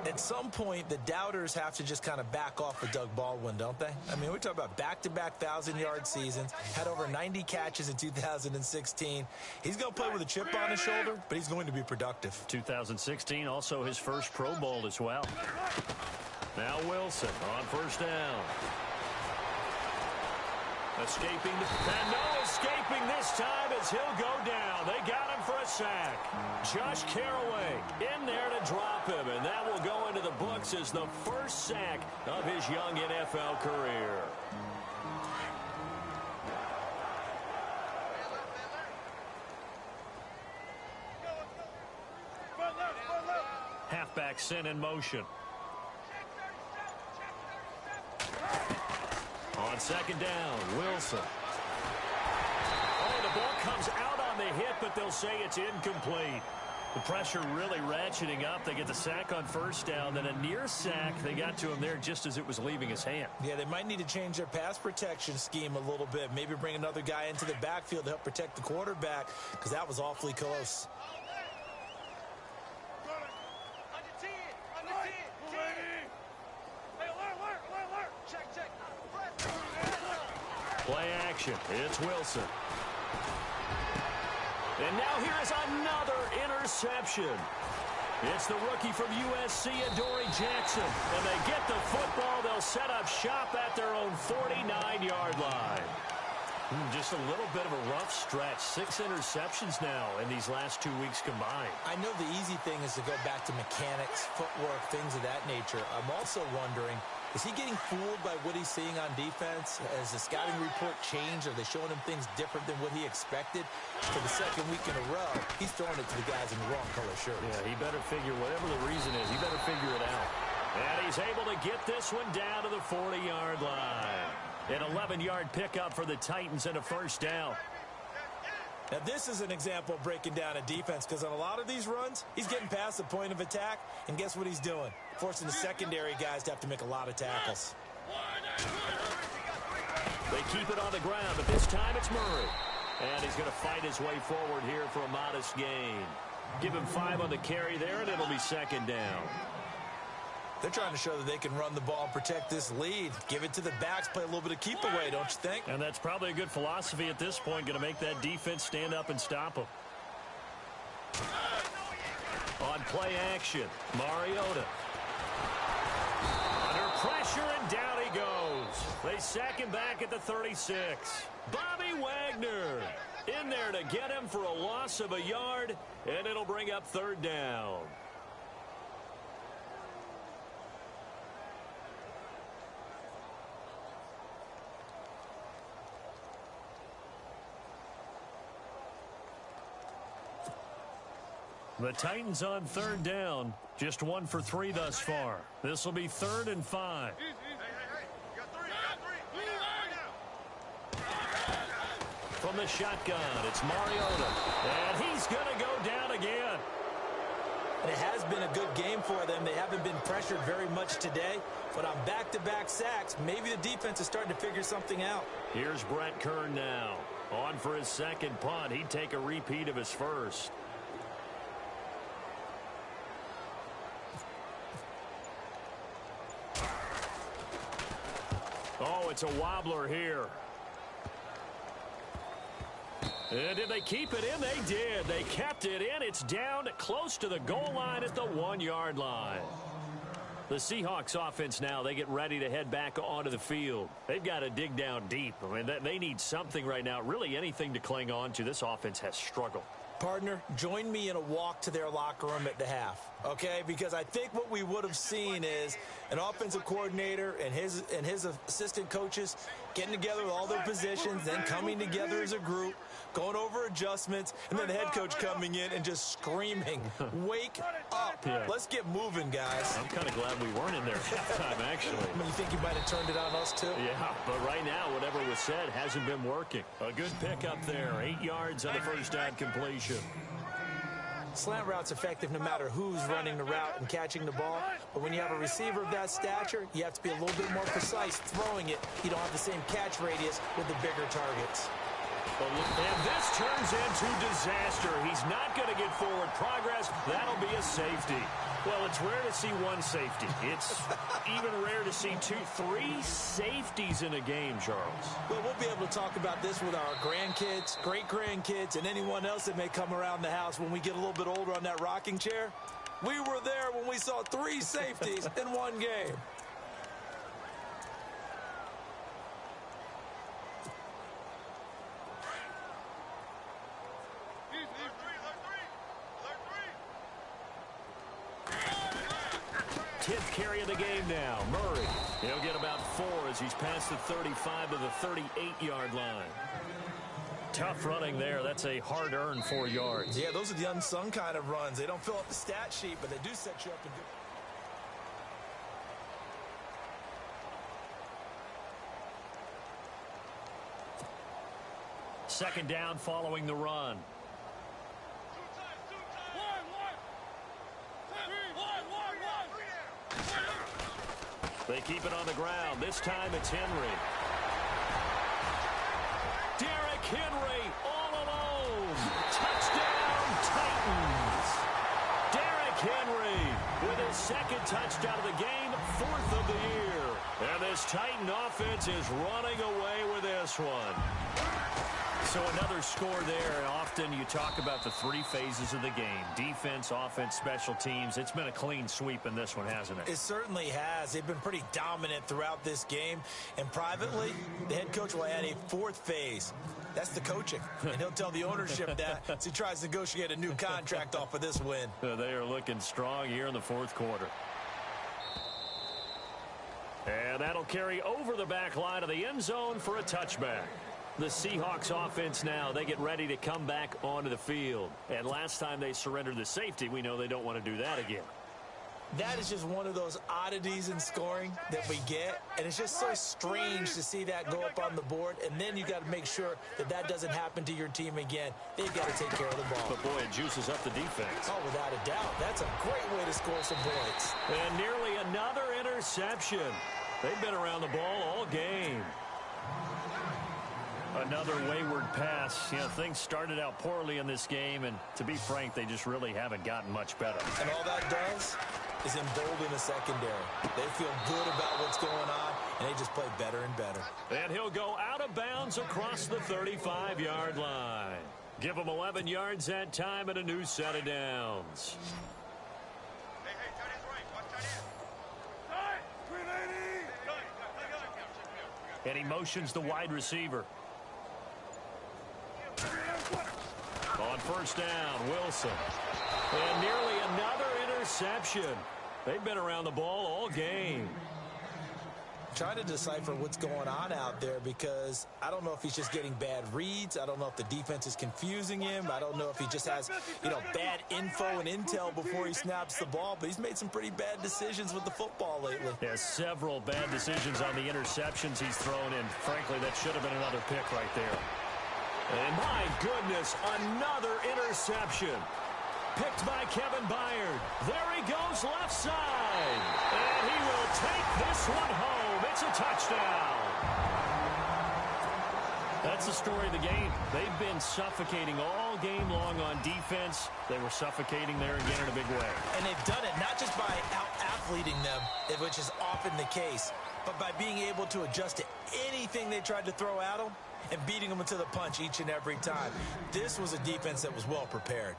At some point, the doubters have to just kind of back off of Doug Baldwin, don't they? I mean, we're talking about back-to-back 1,000-yard seasons, had over 90 catches in 2016. He's going to play with a chip on his shoulder, but he's going to be productive. 2016, also his first Pro Bowl as well. Now Wilson on first down. Escaping, and no escaping this time as he'll go down. They got him for a sack. Josh Carraway in there to drop him, and that will go into the books as the first sack of his young NFL career. Halfback sent in motion. On second down, Wilson. Oh, the ball comes out on the hit, but they'll say it's incomplete. The pressure really ratcheting up. They get the sack on first down, then a near sack. They got to him there just as it was leaving his hand. Yeah, they might need to change their pass protection scheme a little bit. Maybe bring another guy into the backfield to help protect the quarterback because that was awfully close. Play action. It's Wilson. And now here is another interception. It's the rookie from USC, Adoree Jackson. And they get the football. They'll set up shop at their own 49-yard line. Just a little bit of a rough stretch. 6 interceptions now in these last 2 weeks combined. I know the easy thing is to go back to mechanics, footwork, things of that nature. I'm also wondering, is he getting fooled by what he's seeing on defense? Has the scouting report changed? Are they showing him things different than what he expected? For the second week in a row, he's throwing it to the guys in the wrong color shirts. Yeah, he better figure, whatever the reason is, he better figure it out. And he's able to get this one down to the 40-yard line. An 11-yard pickup for the Titans and a first down. Now, this is an example of breaking down a defense because on a lot of these runs, he's getting past the point of attack, and guess what he's doing? Forcing the secondary guys to have to make a lot of tackles. They keep it on the ground, but this time it's Murray. And he's going to fight his way forward here for a modest gain. Give him 5 on the carry there, and it'll be second down. They're trying to show that they can run the ball and protect this lead. Give it to the backs, play a little bit of keep away, don't you think? And that's probably a good philosophy at this point, going to make that defense stand up and stop them. On play action, Mariota. Under pressure, and down he goes. They sack him back at the 36. Bobby Wagner in there to get him for a loss of a yard, and it'll bring up third down. The Titans on third down. Just 1 for 3 thus far. This will be 3rd and 5. From the shotgun, it's Mariota. And he's going to go down again. And it has been a good game for them. They haven't been pressured very much today. But on back-to-back sacks, maybe the defense is starting to figure something out. Here's Brett Kern now. On for his second punt. He'd take a repeat of his first. Oh, it's a wobbler here. And did they keep it in? They did. They kept it in. It's down close to the goal line at the 1-yard line. The Seahawks offense now, they get ready to head back onto the field. They've got to dig down deep. I mean, they need something right now, really anything to cling on to. This offense has struggled. Partner, join me in a walk to their locker room at the half, okay? Because I think what we would have seen is an offensive coordinator and his assistant coaches getting together with all their positions, then coming together as a group, going over adjustments, and then the head coach coming in and just screaming, wake up. Yeah. Let's get moving, guys. I'm kind of glad we weren't in there at halftime, actually. I mean, you think you might have turned it on us, too? Yeah, but right now, whatever was said hasn't been working. A good pickup there. 8 yards on the first down completion. Slant route's effective no matter who's running the route and catching the ball. But when you have a receiver of that stature, you have to be a little bit more precise throwing it. You don't have the same catch radius with the bigger targets. And this turns into disaster. He's not going to get forward progress. That'll be a safety. Well, it's rare to see one safety. It's even rare to see 2, 3 safeties in a game, Charles. Well, we'll be able to talk about this with our grandkids, great-grandkids, and anyone else that may come around the house when we get a little bit older on that rocking chair. We were there when we saw 3 safeties in one game. Tenth carry of the game now. Murray, he'll get about 4 as he's past the 35 to the 38-yard line. Tough running there. That's a hard-earned 4 yards. Yeah, those are the unsung kind of runs. They don't fill up the stat sheet, but they do set you up in good. Second down following the run. They keep it on the ground. This time it's Henry. Derrick Henry all alone. Touchdown, Titans. Derrick Henry with his second touchdown of the game, 4th of the year. And this Titan offense is running away with this one. So another score there. Often you talk about the 3 phases of the game. Defense, offense, special teams. It's been a clean sweep in this one, hasn't it? It certainly has. They've been pretty dominant throughout this game. And privately, the head coach will add a 4th phase. That's the coaching. And he'll tell the ownership that as he tries to negotiate a new contract off of this win. They are looking strong here in the 4th quarter. And that'll carry over the back line of the end zone for a touchback. The Seahawks offense now, they get ready to come back onto the field. And last time they surrendered the safety, we know they don't want to do that again. That is just one of those oddities in scoring that we get, and it's just so strange to see that go up on the board, and then you got to make sure that that doesn't happen to your team again. They've got to take care of the ball. But, boy, it juices up the defense. Oh, without a doubt. That's a great way to score some points. And nearly another interception. They've been around the ball all game. Another wayward pass. You know, things started out poorly in this game, and to be frank, they just really haven't gotten much better. And all that does is embolden the secondary. They feel good about what's going on, and they just play better and better. And he'll go out of bounds across the 35-yard line. Give him 11 yards that time and a new set of downs. Hey, tight end's right. Watch tight end. And he motions the wide receiver. On first down, Wilson. And nearly another interception. They've been around the ball all game. Trying to decipher what's going on out there because I don't know if he's just getting bad reads. I don't know if the defense is confusing him. I don't know if he just has, bad info and intel before he snaps the ball. But he's made some pretty bad decisions with the football lately. Yeah, several bad decisions on the interceptions he's thrown in. Frankly, that should have been another pick right there. And my goodness, another interception. Picked by Kevin Byard. There he goes left side. And he will take this one home. It's a touchdown. That's the story of the game. They've been suffocating all game long on defense. They were suffocating there again in a big way. And they've done it not just by out-athleting them, which is often the case, but by being able to adjust to anything they tried to throw at them and beating them into the punch each and every time. This was a defense that was well prepared.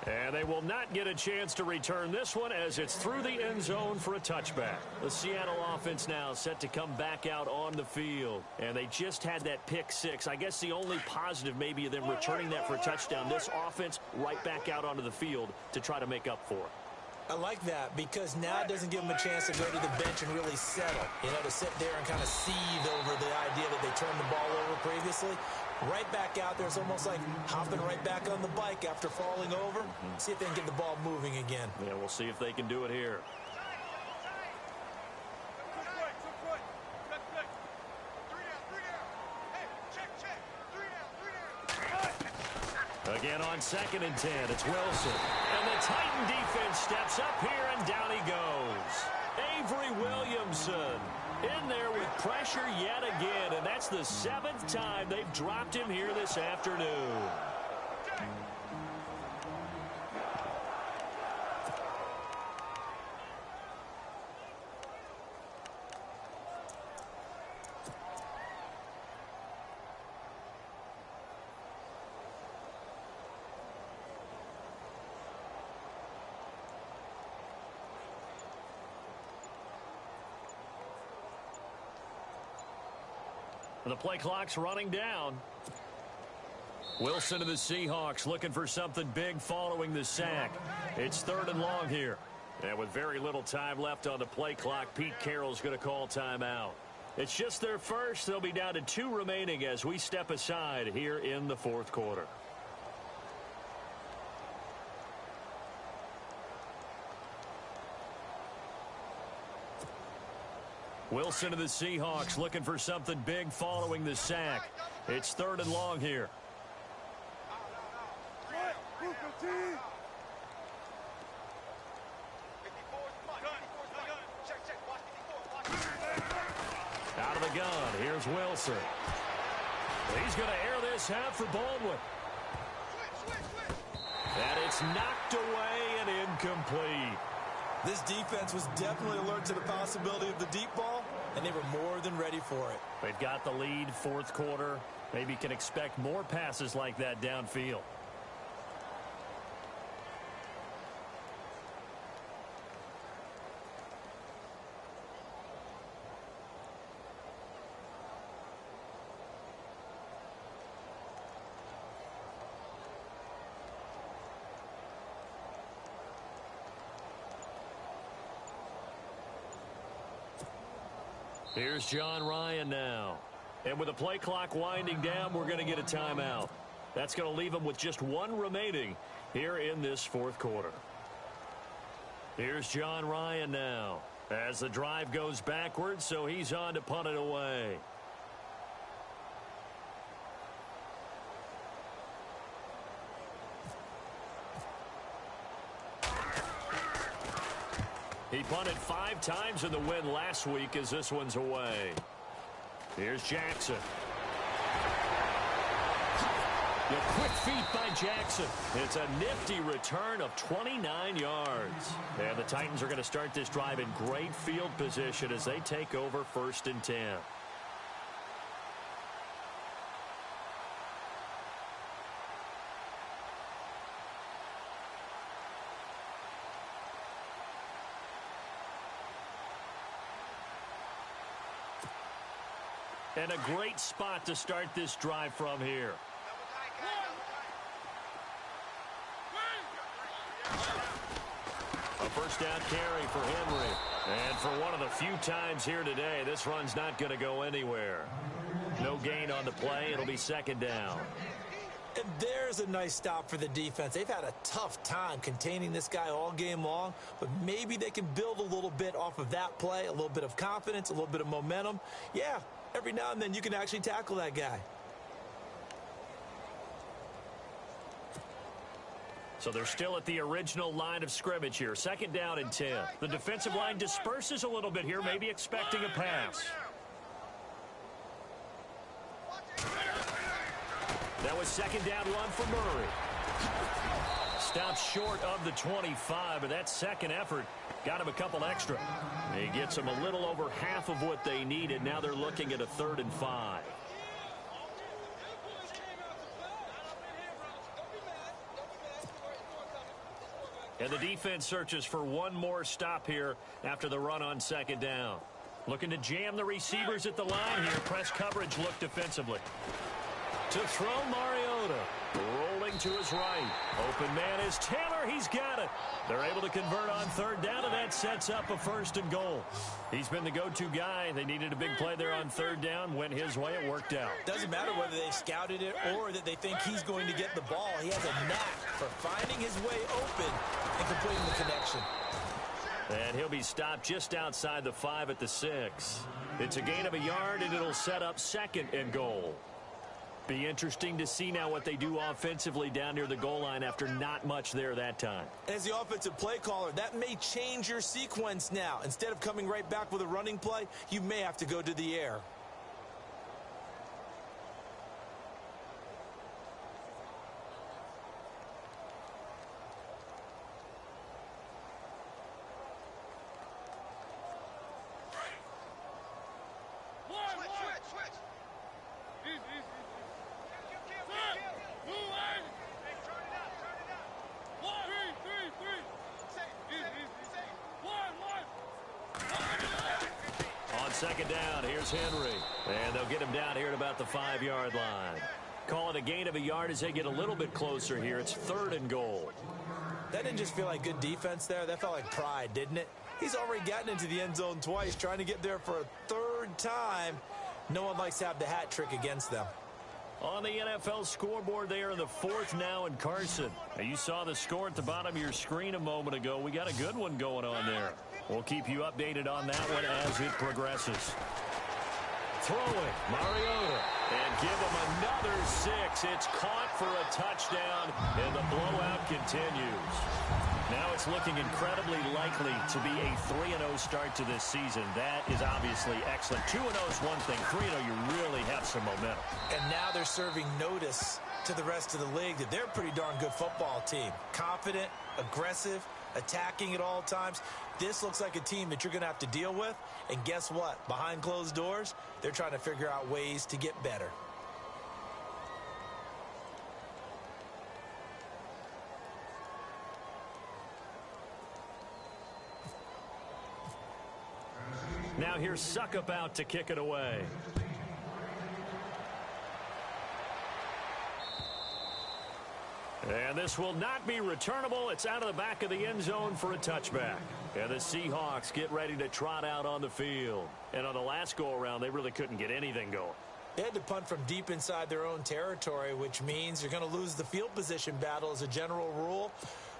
And they will not get a chance to return this one as it's through the end zone for a touchback. The Seattle offense now set to come back out on the field. And they just had that pick six. I guess the only positive maybe of them returning that for a touchdown. This offense right back out onto the field to try to make up for it. I like that because now it doesn't give them a chance to go to the bench and really settle. To sit there and kind of seethe over the idea that they turned the ball over previously. Right back out there. It's almost like hopping right back on the bike after falling over. See if they can get the ball moving again. Yeah, we'll see if they can do it here. Again on 2nd and 10, it's Wilson. And the Titan defense steps up here, and down he goes. Avery Williamson in there with pressure yet again, and that's the 7th time they've dropped him here this afternoon. The play clock's running down. Wilson to the Seahawks looking for something big following the sack. It's 3rd and long here. And with very little time left on the play clock, Pete Carroll's going to call timeout. It's just their first. They'll be down to 2 remaining as we step aside here in the 4th quarter. Wilson to the Seahawks looking for something big following the sack. It's 3rd and long here. Out of the gun, here's Wilson. He's going to air this out for Baldwin. And it's knocked away and incomplete. This defense was definitely alert to the possibility of the deep ball, and they were more than ready for it. They've got the lead, 4th quarter. Maybe can expect more passes like that downfield. Here's John Ryan now. And with the play clock winding down, we're going to get a timeout. That's going to leave them with just one remaining here in this fourth quarter. Here's John Ryan now as the drive goes backwards, so he's on to punt it away. He punted 5 times in the win last week as this one's away. Here's Jackson. The quick feet by Jackson. It's a nifty return of 29 yards. And the Titans are going to start this drive in great field position as they take over 1st and 10. And a great spot to start this drive from here. A first down carry for Henry. And for one of the few times here today, this run's not going to go anywhere. No gain on the play. It'll be 2nd down. And there's a nice stop for the defense. They've had a tough time containing this guy all game long, but maybe they can build a little bit off of that play, a little bit of confidence, a little bit of momentum. Yeah, every now and then you can actually tackle that guy. So they're still at the original line of scrimmage here. 2nd down and 10. The defensive line disperses a little bit here, maybe expecting a pass. That was 2nd down run for Murray. Stopped short of the 25, but that second effort got him a couple extra. He gets them a little over half of what they needed. Now they're looking at a 3rd and 5. And the defense searches for one more stop here after the run on 2nd down. Looking to jam the receivers at the line here. Press coverage look defensively. To throw Mariota. Rolling to his right. Open man is Taylor. He's got it. They're able to convert on 3rd down, and that sets up a 1st and goal. He's been the go-to guy. They needed a big play there on 3rd down. Went his way. It worked out. Doesn't matter whether they scouted it or that they think he's going to get the ball. He has a knack for finding his way open and completing the connection. And he'll be stopped just outside the 5 at the 6. It's a gain of a yard, and it'll set up 2nd and goal. Be interesting to see now what they do offensively down near the goal line after not much there that time. As the offensive play caller, that may change your sequence now. Instead of coming right back with a running play, you may have to go to the air. On 2nd down, here's Henry. And they'll get him down here at about the 5-yard line. Call it a gain of a yard as they get a little bit closer here. It's 3rd and goal. That didn't just feel like good defense there. That felt like pride, didn't it? He's already gotten into the end zone twice, trying to get there for a 3rd time. No one likes to have the hat trick against them. On the NFL scoreboard, they are in the 4th now in Carson. Now, you saw the score at the bottom of your screen a moment ago. We got a good one going on there. We'll keep you updated on that one as it progresses. Throwing, Mariota, and give him another 6. It's caught for a touchdown, and the blowout continues. Now it's looking incredibly likely to be a 3-0 start to this season. That is obviously excellent. 2-0 is one thing. 3-0, you really have some momentum. And now they're serving notice to the rest of the league that they're a pretty darn good football team. Confident, aggressive, attacking at all times. This looks like a team that you're going to have to deal with. And guess what? Behind closed doors, they're trying to figure out ways to get better. Now here's Suckup out to kick it away. And this will not be returnable. It's out of the back of the end zone for a touchback. And the Seahawks get ready to trot out on the field. And on the last go-around, they really couldn't get anything going. They had to punt from deep inside their own territory, which means you're going to lose the field position battle as a general rule.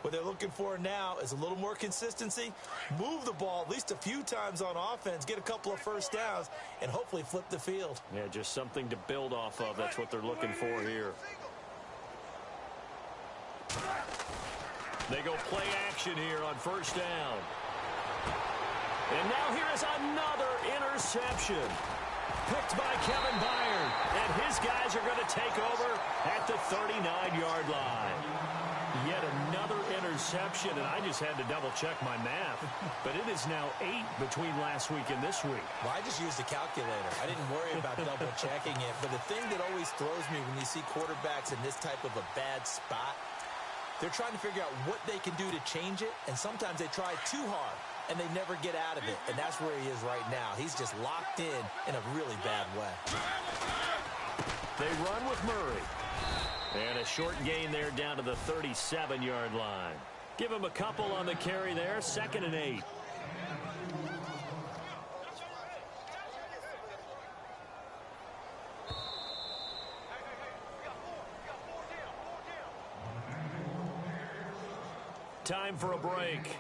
What they're looking for now is a little more consistency, move the ball at least a few times on offense, get a couple of first downs, and hopefully flip the field. Yeah, just something to build off of. That's what they're looking for here. They go play action here on first down. And now here is another interception. Picked by Kevin Byard. And his guys are going to take over at the 39-yard line. Yet another interception, and I just had to double-check my math. But it is now 8 between last week and this week. Well, I just used a calculator. I didn't worry about double-checking it. But the thing that always throws me when you see quarterbacks in this type of a bad spot, they're trying to figure out what they can do to change it, and sometimes they try too hard, and they never get out of it. And that's where he is right now. He's just locked in a really bad way. They run with Murray. And a short gain there down to the 37-yard line. Give him a couple on the carry there, 2nd and 8. Time for a break.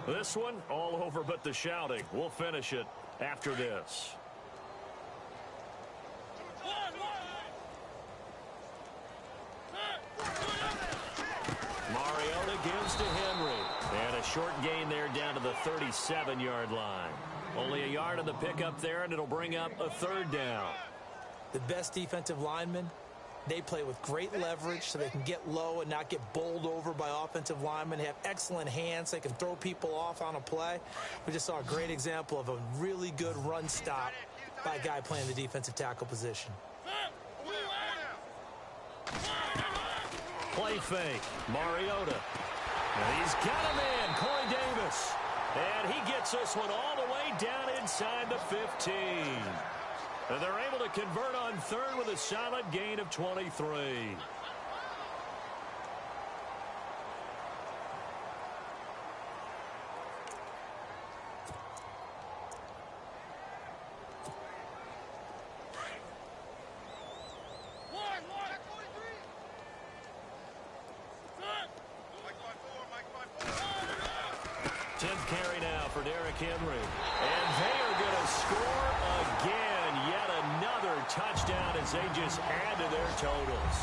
This one, all over but the shouting. We'll finish it after this. Mariota gives to Henry. And a short gain there down to the 37-yard line. Only a yard on the pickup there, and it'll bring up a 3rd down. The best defensive linemen, they play with great leverage so they can get low and not get bowled over by offensive linemen. They have excellent hands. They can throw people off on a play. We just saw a great example of a really good run stop by a guy playing the defensive tackle position. Play fake. Mariota. And he's got him in. Corey Davis. And he gets this one all the way down inside the 15. And they're able to convert on 3rd with a solid gain of 23. Carry now for Derrick Henry. And they are going to score again. Yet another touchdown as they just add to their totals.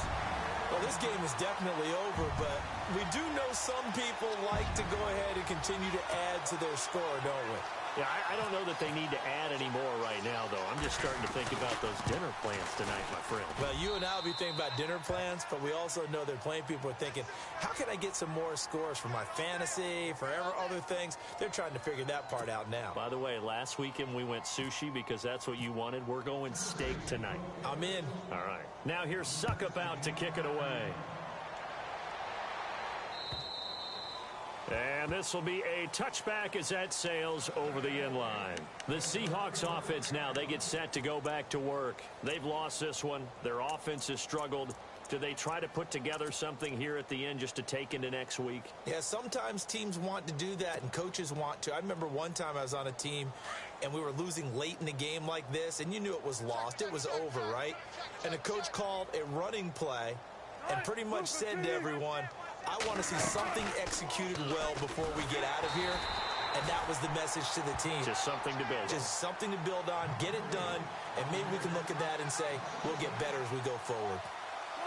Well, this game is definitely over, but we do know some people like to go ahead and continue to add to their score, don't we? Yeah, I don't know that they need to add any more right now, though. I'm just starting to think about those dinner plans tonight, my friend. Well, you and I will be thinking about dinner plans, but we also know that plenty of people are thinking, how can I get some more scores for my fantasy, for other things? They're trying to figure that part out now. By the way, last weekend we went sushi because that's what you wanted. We're going steak tonight. I'm in. All right. Now here's Suckup out to kick it away. And this will be a touchback as that sails over the end line. The Seahawks offense now, they get set to go back to work. They've lost this one. Their offense has struggled. Do they try to put together something here at the end just to take into next week? Yeah, sometimes teams want to do that and coaches want to. I remember one time I was on a team and we were losing late in the game like this, and you knew it was lost. It was over, right? And the coach called a running play and pretty much said to everyone, I want to see something executed well before we get out of here. And that was the message to the team. Just something to build on. Just something to build on, get it done, and maybe we can look at that and say, we'll get better as we go forward.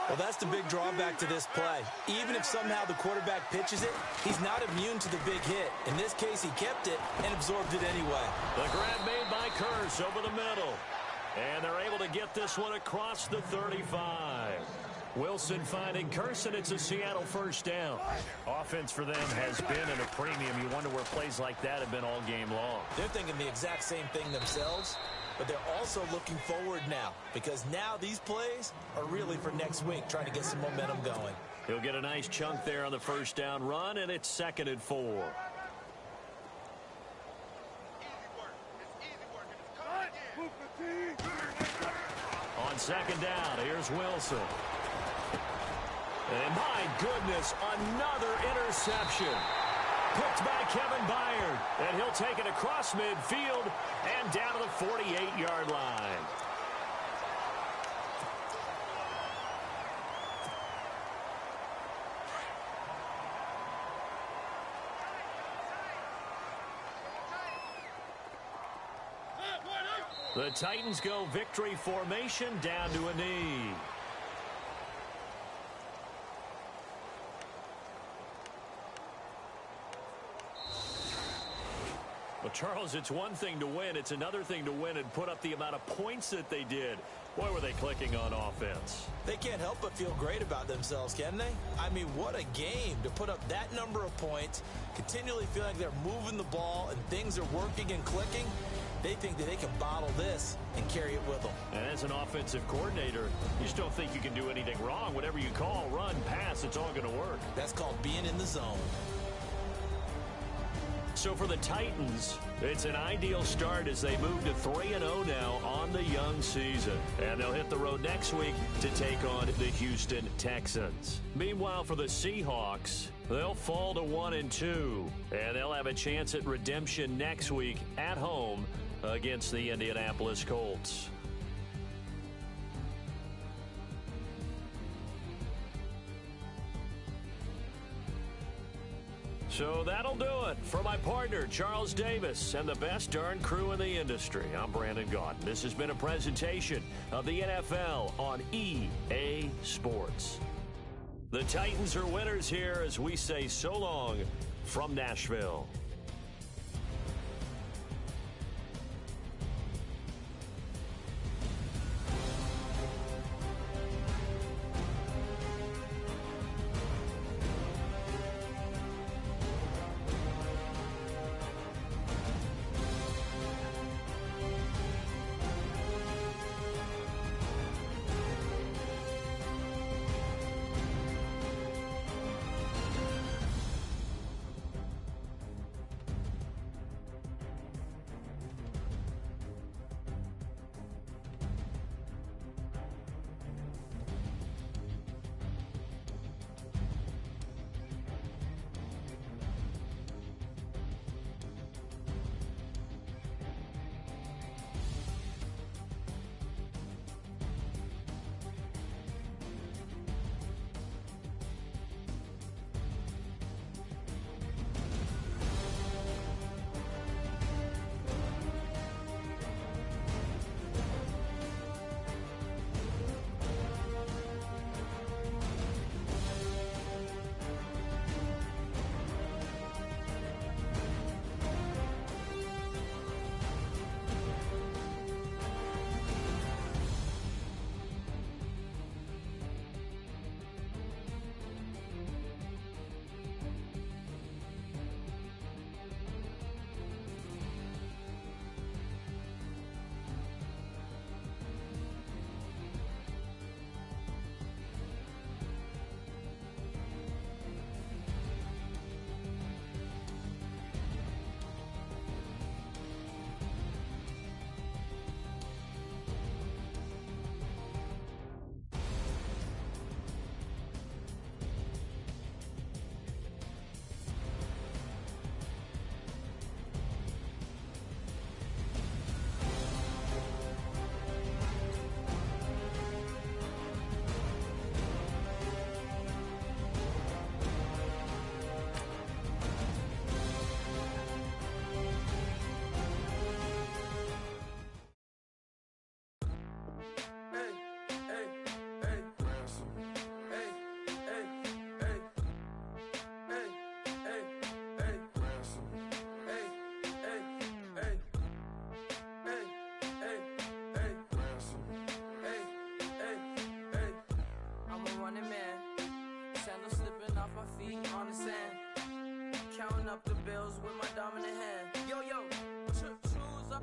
Well, that's the big drawback to this play. Even if somehow the quarterback pitches it, he's not immune to the big hit. In this case, he kept it and absorbed it anyway. The grab made by Kearse over the middle. And they're able to get this one across the 35. Wilson finding Kearse, and it's a Seattle first down. Offense for them has been at a premium. You wonder where plays like that have been all game long. They're thinking the exact same thing themselves, but they're also looking forward now because now these plays are really for next week, trying to get some momentum going. He'll get a nice chunk there on the first down run, and it's 2nd and 4. On 2nd down, here's Wilson. And my goodness, another interception. Picked by Kevin Byard. And he'll take it across midfield and down to the 48-yard line. The Titans go victory formation down to a knee. Well, Charles, it's one thing to win. It's another thing to win and put up the amount of points that they did. Boy, were they clicking on offense. They can't help but feel great about themselves, can they? I mean, what a game to put up that number of points, continually feel like they're moving the ball and things are working and clicking. They think that they can bottle this and carry it with them. And as an offensive coordinator, you just don't think you can do anything wrong. Whatever you call, run, pass, it's all going to work. That's called being in the zone. So for the Titans, it's an ideal start as they move to 3-0 now on the young season. And they'll hit the road next week to take on the Houston Texans. Meanwhile, for the Seahawks, they'll fall to 1-2. And they'll have a chance at redemption next week at home against the Indianapolis Colts. So that'll do it for my partner, Charles Davis, and the best darn crew in the industry. I'm Brandon Gaudin. This has been a presentation of the NFL on EA Sports. The Titans are winners here as we say so long from Nashville. Counting up the bills with my dominant hand. Yo, choose up.